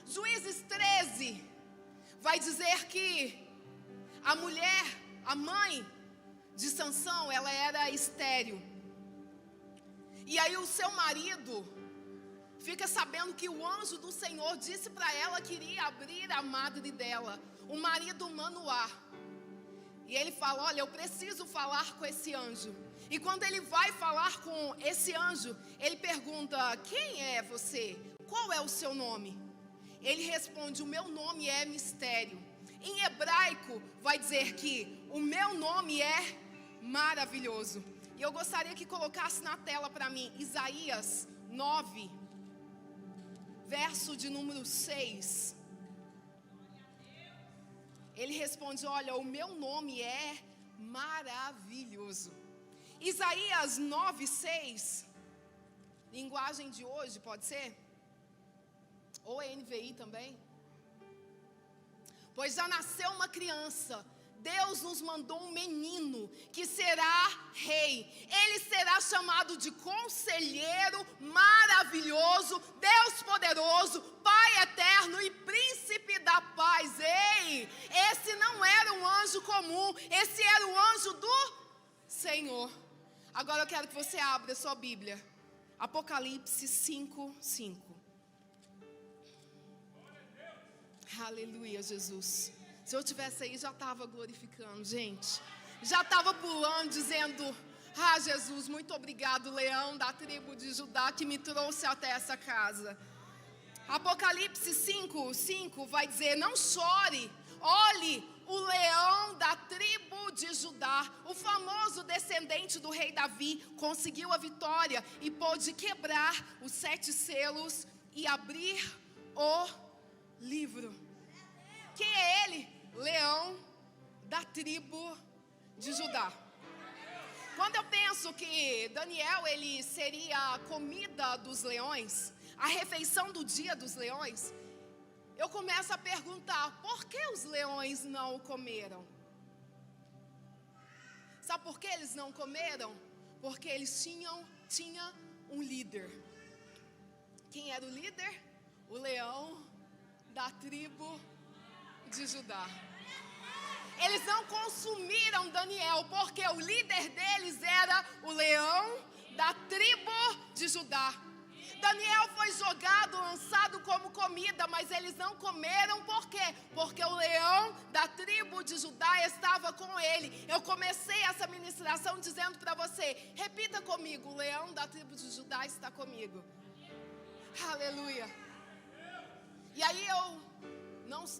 Juízes 13 vai dizer que a mulher, a mãe de Sansão, ela era estéril. E aí o seu marido fica sabendo que o anjo do Senhor disse para ela que iria abrir a madre dela, o marido Manoá. E ele fala: olha, eu preciso falar com esse anjo. E quando ele vai falar com esse anjo, ele pergunta: quem é você? Qual é o seu nome? Ele responde: o meu nome é mistério. Em hebraico vai dizer que o meu nome é maravilhoso. E eu gostaria que colocasse na tela para mim Isaías 9, verso de número 6. Ele responde: olha, o meu nome é maravilhoso. Isaías 9, 6. Linguagem de hoje, pode ser? Ou NVI também? Pois já nasceu uma criança, Deus nos mandou um menino que será rei. Ele será chamado de Conselheiro Maravilhoso, Deus Poderoso, Pai Eterno e Príncipe da Paz. Ei, esse não era um anjo comum, esse era o anjo do Senhor. Agora eu quero que você abra a sua Bíblia, Apocalipse 5, 5. Aleluia, Jesus. Se eu tivesse aí, já estava glorificando, gente. Já estava pulando, dizendo: ah, Jesus, muito obrigado, leão da tribo de Judá, que me trouxe até essa casa. Apocalipse 5:5 vai dizer: não chore, olhe, o leão da tribo de Judá, o famoso descendente do rei Davi, conseguiu a vitória e pôde quebrar os 7 selos e abrir o livro. Quem é ele? Leão da tribo de Judá. Quando eu penso que Daniel, ele seria a comida dos leões, a refeição do dia dos leões, eu começo a perguntar: por que os leões não o comeram? Sabe por que eles não comeram? Porque eles tinham um líder. Quem era o líder? O leão da tribo de Judá. Eles não consumiram Daniel, porque o líder deles era o leão da tribo de Judá. Daniel foi jogado, lançado como comida, mas eles não comeram, por quê? Porque o leão da tribo de Judá estava com ele. Eu comecei essa ministração dizendo para você: repita comigo: o leão da tribo de Judá está comigo. Aleluia. E aí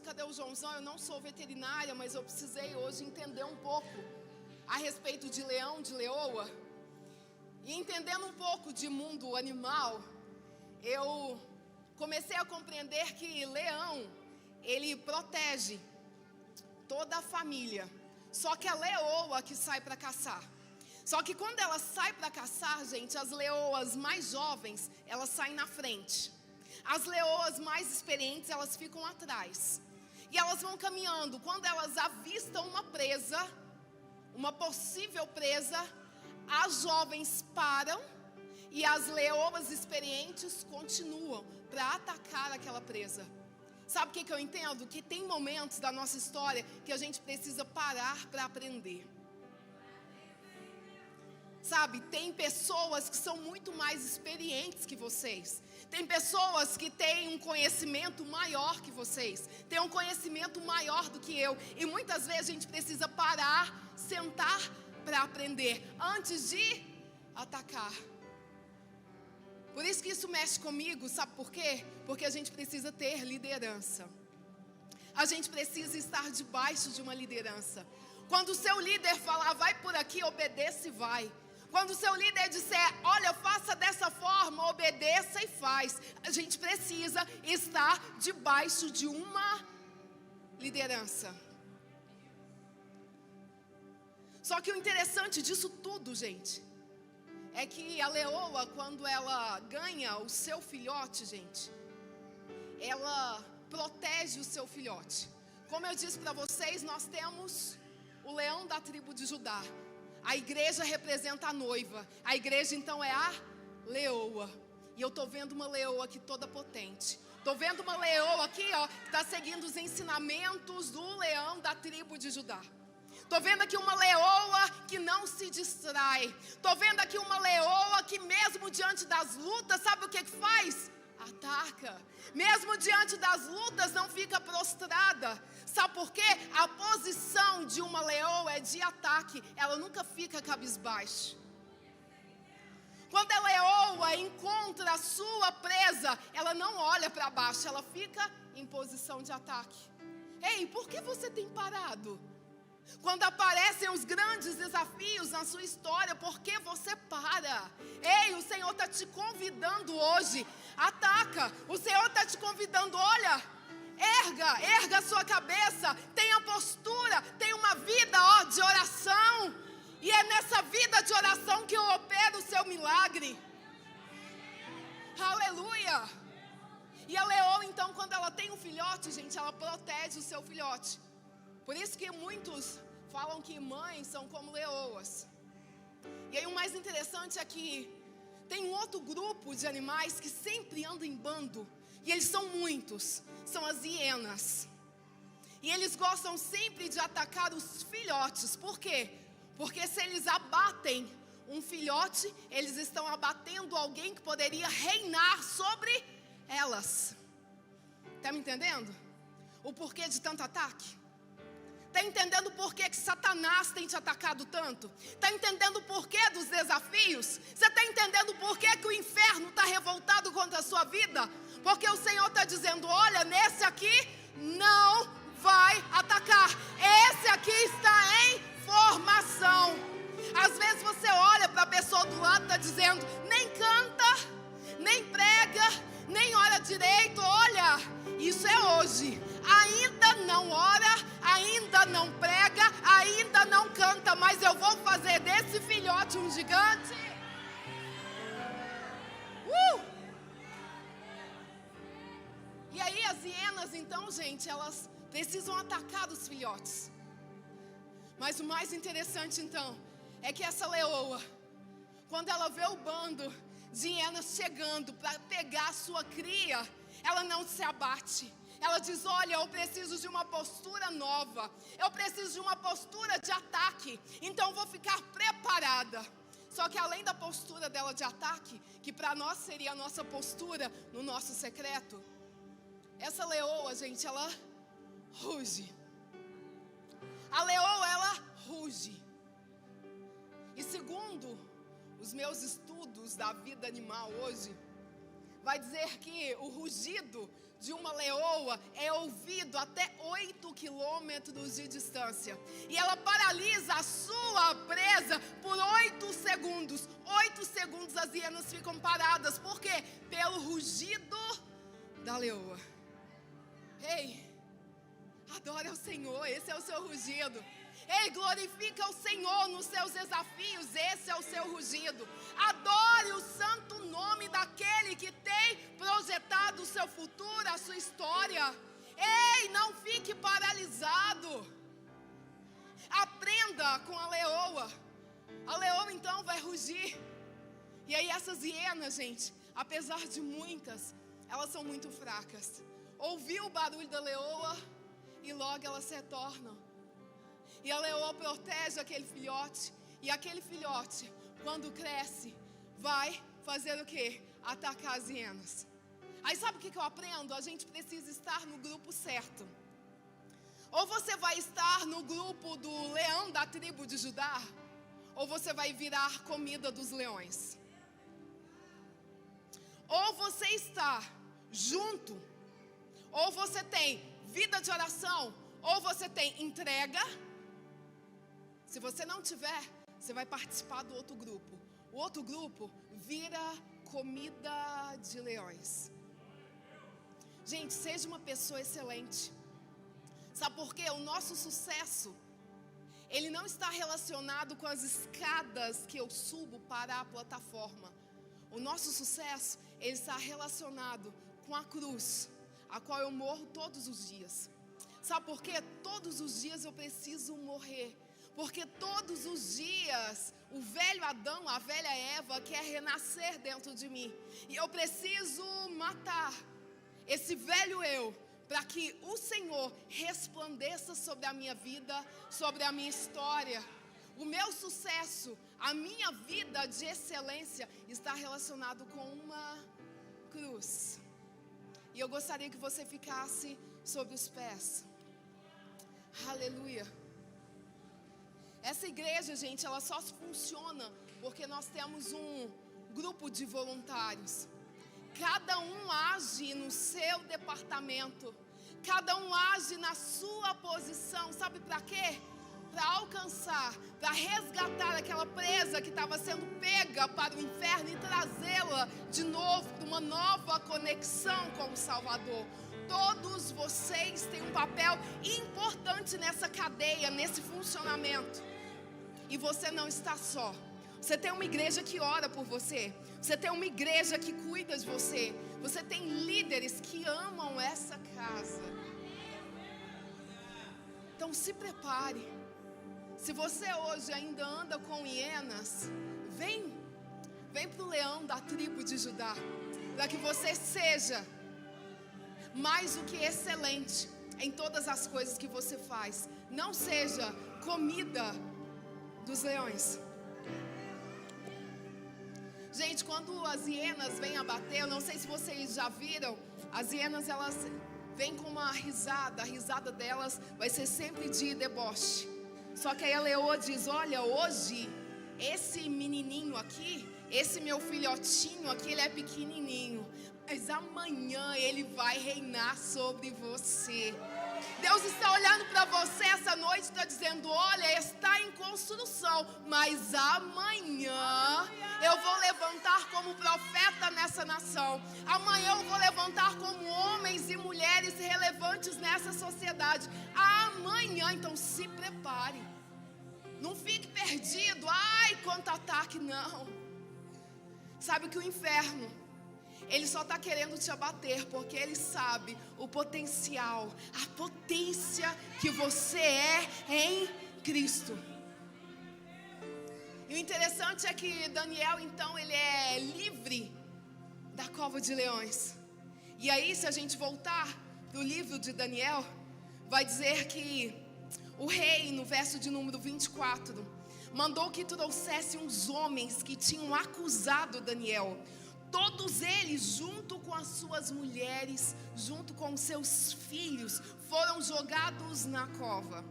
cadê o Joãozão? Eu não sou veterinária, mas eu precisei hoje entender um pouco a respeito de leão, de leoa. E entendendo um pouco de mundo animal, eu comecei a compreender que leão, ele protege toda a família. Só que a leoa que sai para caçar. Só que quando ela sai para caçar, gente, as leoas mais jovens, elas saem na frente. As leoas mais experientes, elas ficam atrás. E elas vão caminhando. Quando elas avistam uma presa, uma possível presa, as jovens param e as leoas experientes continuam para atacar aquela presa. Sabe o que eu entendo? Que tem momentos da nossa história que a gente precisa parar para aprender. Sabe, tem pessoas que são muito mais experientes que vocês. Tem pessoas que têm um conhecimento maior que vocês. Tem um conhecimento maior do que eu. E muitas vezes a gente precisa parar, sentar para aprender antes de atacar. Por isso que isso mexe comigo, sabe por quê? Porque a gente precisa ter liderança. A gente precisa estar debaixo de uma liderança. Quando o seu líder falar: vai por aqui, obedeça e vai. Quando o seu líder disser: olha, faça dessa forma, obedeça e faz. A gente precisa estar debaixo de uma liderança. Só que o interessante disso tudo, gente, é que a leoa, quando ela ganha o seu filhote, gente, ela protege o seu filhote. Como eu disse para vocês, nós temos o leão da tribo de Judá. A igreja representa a noiva. A igreja então é a leoa. E eu estou vendo uma leoa aqui toda potente. Estou vendo uma leoa aqui, ó, que está seguindo os ensinamentos do leão da tribo de Judá. Estou vendo aqui uma leoa que não se distrai. Estou vendo aqui uma leoa que mesmo diante das lutas, sabe o que faz? Ataca. Mesmo diante das lutas não fica prostrada. Sabe por quê? A posição de uma leoa é de ataque. Ela nunca fica cabisbaixo. Quando a leoa encontra a sua presa, ela não olha para baixo, ela fica em posição de ataque. Ei, por que você tem parado? Quando aparecem os grandes desafios na sua história, por que você para? Ei, o Senhor está te convidando hoje. Ataca. O Senhor está te convidando, olha, erga a sua cabeça, tenha postura, tenha uma vida, ó, de oração. E é nessa vida de oração que eu opero o seu milagre. Aleluia. E a leoa, então, quando ela tem um filhote, gente, ela protege o seu filhote. Por isso que muitos falam que mães são como leoas. E aí o mais interessante é que tem um outro grupo de animais que sempre andam em bando. E eles são muitos. São as hienas. E eles gostam sempre de atacar os filhotes. Por quê? Porque se eles abatem um filhote, eles estão abatendo alguém que poderia reinar sobre elas. Está me entendendo? o porquê de tanto ataque? Está entendendo o porquê que Satanás tem te atacado tanto? Está entendendo o porquê dos desafios? Você está entendendo o porquê que o inferno está revoltado contra a sua vida? Porque o Senhor está dizendo, olha, nesse aqui não vai atacar. Esse aqui está em formação. Às vezes você olha para a pessoa do lado e está dizendo, nem canta, nem prega, nem ora direito. Olha, isso é hoje. Ainda não ora, ainda não prega, ainda não canta, mas eu vou fazer desse filhote um gigante. E aí as hienas, então, gente, elas precisam atacar os filhotes. Mas o mais interessante, então, é que essa leoa, quando ela vê o bando de hienas chegando para pegar a sua cria, ela não se abate. Ela diz, olha, eu preciso de uma postura nova. Eu preciso de uma postura de ataque. Então eu vou ficar preparada. Só que além da postura dela de ataque, que para nós seria a nossa postura no nosso secreto, essa leoa, gente, ela ruge. A leoa, ela ruge. E segundo os meus estudos da vida animal hoje, vai dizer que o rugido de uma leoa é ouvido até 8 quilômetros de distância. E ela paralisa a sua presa por 8 segundos. 8 segundos as hienas ficam paradas. Por quê? Pelo rugido da leoa. Ei, adore ao Senhor, esse é o seu rugido. Ei, glorifica o Senhor nos seus desafios, esse é o seu rugido. Adore o santo nome daquele que tem projetado o seu futuro, a sua história. Ei, não fique paralisado. Aprenda com a leoa. A leoa então vai rugir. E aí essas hienas, gente, apesar de muitas, elas são muito fracas. Ouviu o barulho da leoa e logo elas se retornam. E a leoa protege aquele filhote. E aquele filhote, quando cresce, vai fazer o quê? Atacar as hienas. Aí sabe o que eu aprendo? A gente precisa estar no grupo certo. Ou você vai estar no grupo do leão da tribo de Judá, ou você vai virar comida dos leões. Ou você está junto, ou você tem vida de oração, ou você tem entrega. Se você não tiver, você vai participar do outro grupo. O outro grupo vira comida de leões. Gente, seja uma pessoa excelente. Sabe por quê? O nosso sucesso, ele não está relacionado com as escadas que eu subo para a plataforma. O nosso sucesso, ele está relacionado com a cruz, a qual eu morro todos os dias. Sabe por quê? Todos os dias eu preciso morrer. Porque todos os dias o velho Adão, a velha Eva quer renascer dentro de mim. E eu preciso matar esse velho eu, para que o Senhor resplandeça sobre a minha vida, sobre a minha história. O meu sucesso, a minha vida de excelência está relacionado com uma cruz. E eu gostaria que você ficasse sobre os pés. Aleluia. Essa igreja, gente, ela só funciona porque nós temos um grupo de voluntários. Cada um age no seu departamento. Cada um age na sua posição. Sabe para quê? Para alcançar, para resgatar aquela presa que estava sendo pega para o inferno e trazê-la de novo para uma nova conexão com o Salvador. Todos vocês têm um papel importante nessa cadeia, nesse funcionamento. E você não está só. Você tem uma igreja que ora por você. Você tem uma igreja que cuida de você. Você tem líderes que amam essa casa. Então se prepare. Se você hoje ainda anda com hienas, vem para o leão da tribo de Judá, para que você seja mais do que excelente em todas as coisas que você faz. Não seja comida dos leões. Gente, quando as hienas vêm abater, eu não sei se vocês já viram, as hienas elas vem com uma risada. A risada delas vai ser sempre de deboche. Só que aí a leoa diz: olha, hoje esse menininho aqui, esse meu filhotinho aqui, ele é pequenininho, mas amanhã ele vai reinar sobre você. Deus está olhando para você essa noite e está dizendo: olha, está em construção, mas amanhã eu vou levantar como profeta nessa nação. Amanhã eu vou levantar como homens e mulheres relevantes nessa sociedade. Amanhã, então se prepare. Não fique perdido. Ai, quanto ataque, não. Sabe que o inferno, ele só está querendo te abater porque ele sabe o potencial, a potência que você é em Cristo. E o interessante é que Daniel, então, ele é livre da cova de leões. E aí, se a gente voltar para o livro de Daniel, vai dizer que o rei, no verso de número 24, mandou que trouxesse uns homens que tinham acusado Daniel. Todos eles, junto com as suas mulheres, junto com seus filhos, foram jogados na cova.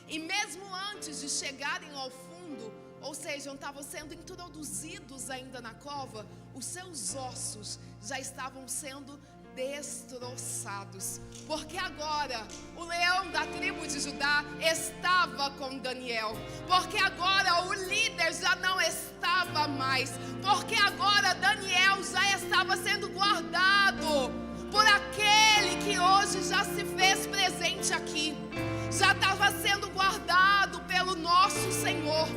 E mesmo antes de chegarem ao fundo, ou seja, estavam sendo introduzidos ainda na cova, os seus ossos já estavam sendo destroçados. Porque agora o leão da tribo de Judá estava com Daniel. Porque agora o líder já não estava mais. Porque agora Daniel já estava sendo guardado por aquele que hoje já se fez presente aqui. Já estava sendo guardado pelo nosso Senhor.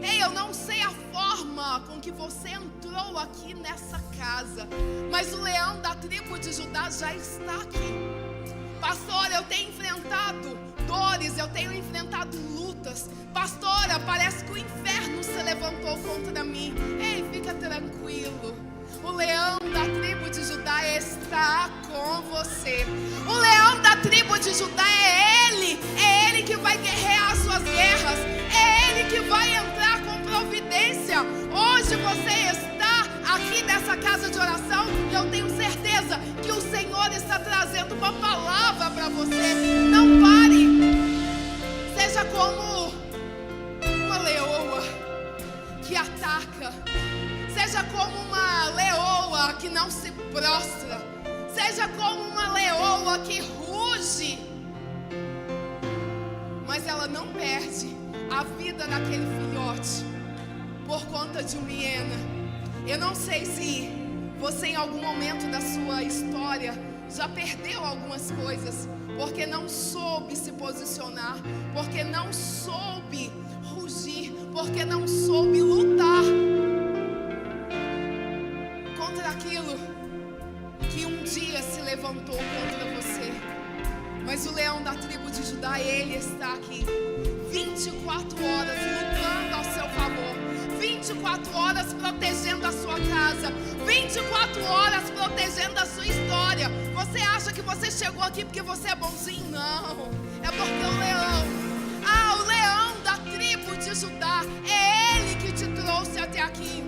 Ei, eu não sei a forma com que você entrou aqui nessa casa, mas o leão da tribo de Judá já está aqui. Pastor, eu tenho enfrentado dores, eu tenho enfrentado lutas. Pastora, parece que o inferno se levantou contra mim. Ei, fica tranquilo. O leão da tribo de Judá está com você. O leão da tribo de Judá é ele que vai guerrear as suas guerras, é ele que vai entrar com providência. Hoje você está aqui nessa casa de oração e eu tenho certeza que o Senhor está trazendo uma palavra para você. Não pare, seja como uma leoa que ataca. Seja como uma leoa que não se prostra. Seja como uma leoa que ruge, mas ela não perde a vida daquele filhote por conta de uma hiena. Eu não sei se você em algum momento da sua história já perdeu algumas coisas porque não soube se posicionar, porque não soube rugir, porque não soube lutar contra aquilo que um dia se levantou contra você. Mas o leão da tribo de Judá, ele está aqui 24 horas lutando ao seu favor, 24 horas protegendo a sua casa, 24 horas protegendo a sua história. Você acha que você chegou aqui porque você é bonzinho? Não, é porque o leão da tribo de Judá, é ele que te trouxe até aqui.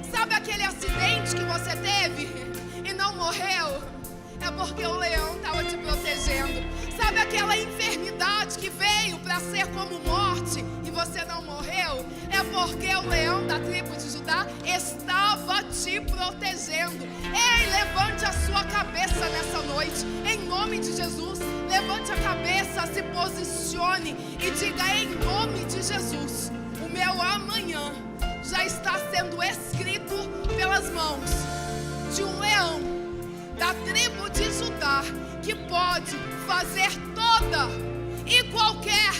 Sabe aquele acidente que você teve e não morreu? É porque o leão estava te protegendo. Sabe aquela enfermidade que veio para ser como morte e você não morreu? É porque o leão da tribo de Judá estava te protegendo. Ei, levante a sua cabeça nessa noite, em nome de Jesus. Levante a cabeça, se posicione e diga: em nome de Jesus, o meu amanhã já está sendo escrito pelas mãos de um leão da tribo de Judá, que pode fazer toda e qualquer